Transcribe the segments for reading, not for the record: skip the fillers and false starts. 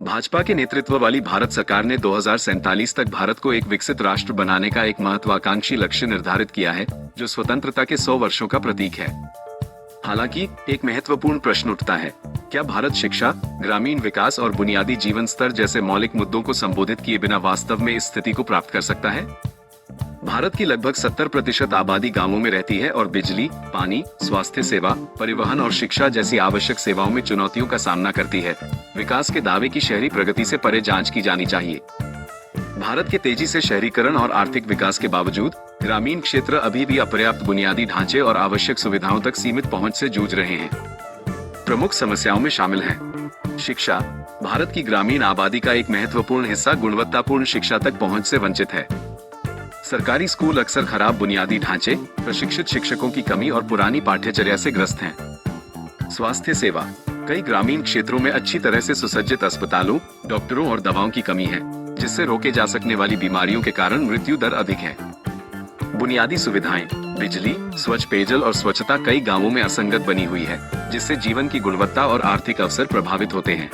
भाजपा के नेतृत्व वाली भारत सरकार ने 2047 तक भारत को एक विकसित राष्ट्र बनाने का एक महत्वाकांक्षी लक्ष्य निर्धारित किया है, जो स्वतंत्रता के 100 वर्षों का प्रतीक है। हालांकि एक महत्वपूर्ण प्रश्न उठता है, क्या भारत शिक्षा, ग्रामीण विकास और बुनियादी जीवन स्तर जैसे मौलिक मुद्दों को संबोधित किए बिना वास्तव में इस स्थिति को प्राप्त कर सकता है? भारत की लगभग 70% आबादी गांवों में रहती है और बिजली, पानी, स्वास्थ्य सेवा, परिवहन और शिक्षा जैसी आवश्यक सेवाओं में चुनौतियों का सामना करती है। विकास के दावे की शहरी प्रगति से परे जांच की जानी चाहिए। भारत के तेजी से शहरीकरण और आर्थिक विकास के बावजूद ग्रामीण क्षेत्र अभी भी अपर्याप्त बुनियादी ढांचे और आवश्यक सुविधाओं तक सीमित पहुंच से जूझ रहे हैं। प्रमुख समस्याओं में शामिल हैं शिक्षा। भारत की ग्रामीण आबादी का एक महत्वपूर्ण हिस्सा गुणवत्तापूर्ण शिक्षा तक पहुंच से वंचित है। सरकारी स्कूल अक्सर खराब बुनियादी ढांचे, प्रशिक्षित शिक्षकों की कमी और पुरानी पाठ्यचर्या से ग्रस्त हैं। स्वास्थ्य सेवा। कई ग्रामीण क्षेत्रों में अच्छी तरह से सुसज्जित अस्पतालों, डॉक्टरों और दवाओं की कमी है, जिससे रोके जा सकने वाली बीमारियों के कारण मृत्यु दर अधिक है। बुनियादी सुविधाएं, बिजली, स्वच्छ पेयजल और स्वच्छता कई गांवों में असंगत बनी हुई है, जिससे जीवन की गुणवत्ता और आर्थिक अवसर प्रभावित होते हैं।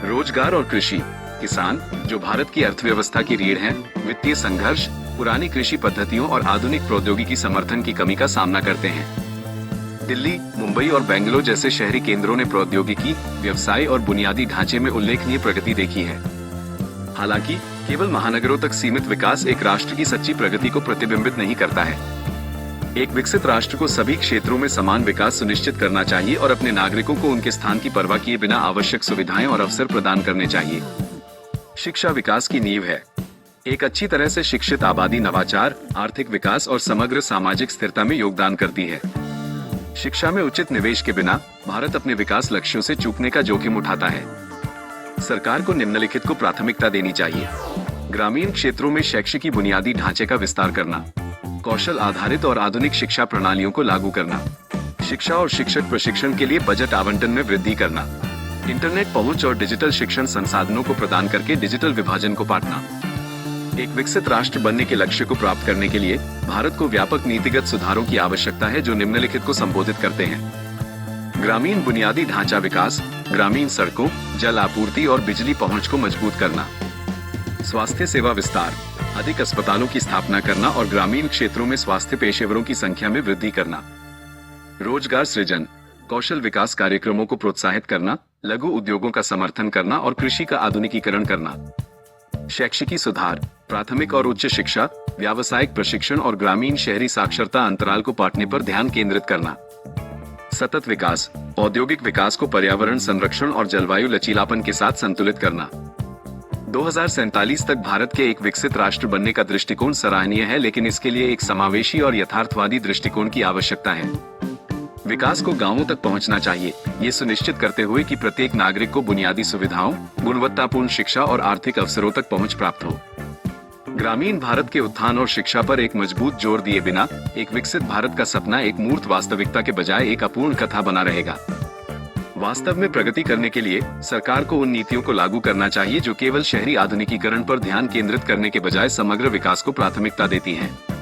रोजगार और कृषि। किसान, जो भारत की अर्थव्यवस्था की रीढ़ हैं, वित्तीय संघर्ष, पुरानी कृषि पद्धतियों और आधुनिक प्रौद्योगिकी समर्थन की कमी का सामना करते हैं। दिल्ली, मुंबई और बेंगलुरु जैसे शहरी केंद्रों ने प्रौद्योगिकी, व्यवसाय और बुनियादी ढांचे में उल्लेखनीय प्रगति देखी है। हालांकि केवल महानगरों तक सीमित विकास एक राष्ट्र की सच्ची प्रगति को प्रतिबिंबित नहीं करता है। एक विकसित राष्ट्र को सभी क्षेत्रों में समान विकास सुनिश्चित करना चाहिए और अपने नागरिकों को उनके स्थान की परवाह किए बिना आवश्यक सुविधाएं और अवसर प्रदान करने चाहिए। शिक्षा विकास की नींव है। एक अच्छी तरह से शिक्षित आबादी नवाचार, आर्थिक विकास और समग्र सामाजिक स्थिरता में योगदान करती है। शिक्षा में उचित निवेश के बिना भारत अपने विकास लक्ष्यों से चूकने का जोखिम उठाता है। सरकार को निम्नलिखित को प्राथमिकता देनी चाहिए। ग्रामीण क्षेत्रों में शैक्षिक बुनियादी ढांचे का विस्तार करना, कौशल आधारित और आधुनिक शिक्षा प्रणालियों को लागू करना, शिक्षा और शिक्षक प्रशिक्षण के लिए बजट आवंटन में वृद्धि करना, इंटरनेट पहुंच और डिजिटल शिक्षण संसाधनों को प्रदान करके डिजिटल विभाजन को पाटना। एक विकसित राष्ट्र बनने के लक्ष्य को प्राप्त करने के लिए भारत को व्यापक नीतिगत सुधारों की आवश्यकता है, जो निम्नलिखित को संबोधित करते हैं। ग्रामीण बुनियादी ढांचा विकास, ग्रामीण सड़कों, जल आपूर्ति और बिजली पहुंच को मजबूत करना। स्वास्थ्य सेवा विस्तार, अधिक अस्पतालों की स्थापना करना और ग्रामीण क्षेत्रों में स्वास्थ्य पेशेवरों की संख्या में वृद्धि करना। रोजगार सृजन, कौशल विकास कार्यक्रमों को प्रोत्साहित करना, लघु उद्योगों का समर्थन करना और कृषि का आधुनिकीकरण करना। शैक्षिकी सुधार, प्राथमिक और उच्च शिक्षा, व्यावसायिक प्रशिक्षण और ग्रामीण शहरी साक्षरता अंतराल को पाटने पर ध्यान केंद्रित करना। सतत विकास, औद्योगिक विकास को पर्यावरण संरक्षण और जलवायु लचीलापन के साथ संतुलित करना। 2047 तक भारत के एक विकसित राष्ट्र बनने का दृष्टिकोण सराहनीय है, लेकिन इसके लिए एक समावेशी और यथार्थवादी दृष्टिकोण की आवश्यकता है। विकास को गांवों तक पहुंचना चाहिए, ये सुनिश्चित करते हुए कि प्रत्येक नागरिक को बुनियादी सुविधाओं, गुणवत्तापूर्ण शिक्षा और आर्थिक अवसरों तक पहुंच प्राप्त हो। ग्रामीण भारत के उत्थान और शिक्षा पर एक मजबूत जोर दिए बिना एक विकसित भारत का सपना एक मूर्त वास्तविकता के बजाय एक अपूर्ण कथा बना रहेगा। वास्तव में प्रगति करने के लिए सरकार को उन नीतियों को लागू करना चाहिए जो केवल शहरी आधुनिकीकरण पर ध्यान केंद्रित करने के बजाय समग्र विकास को प्राथमिकता देती हैं।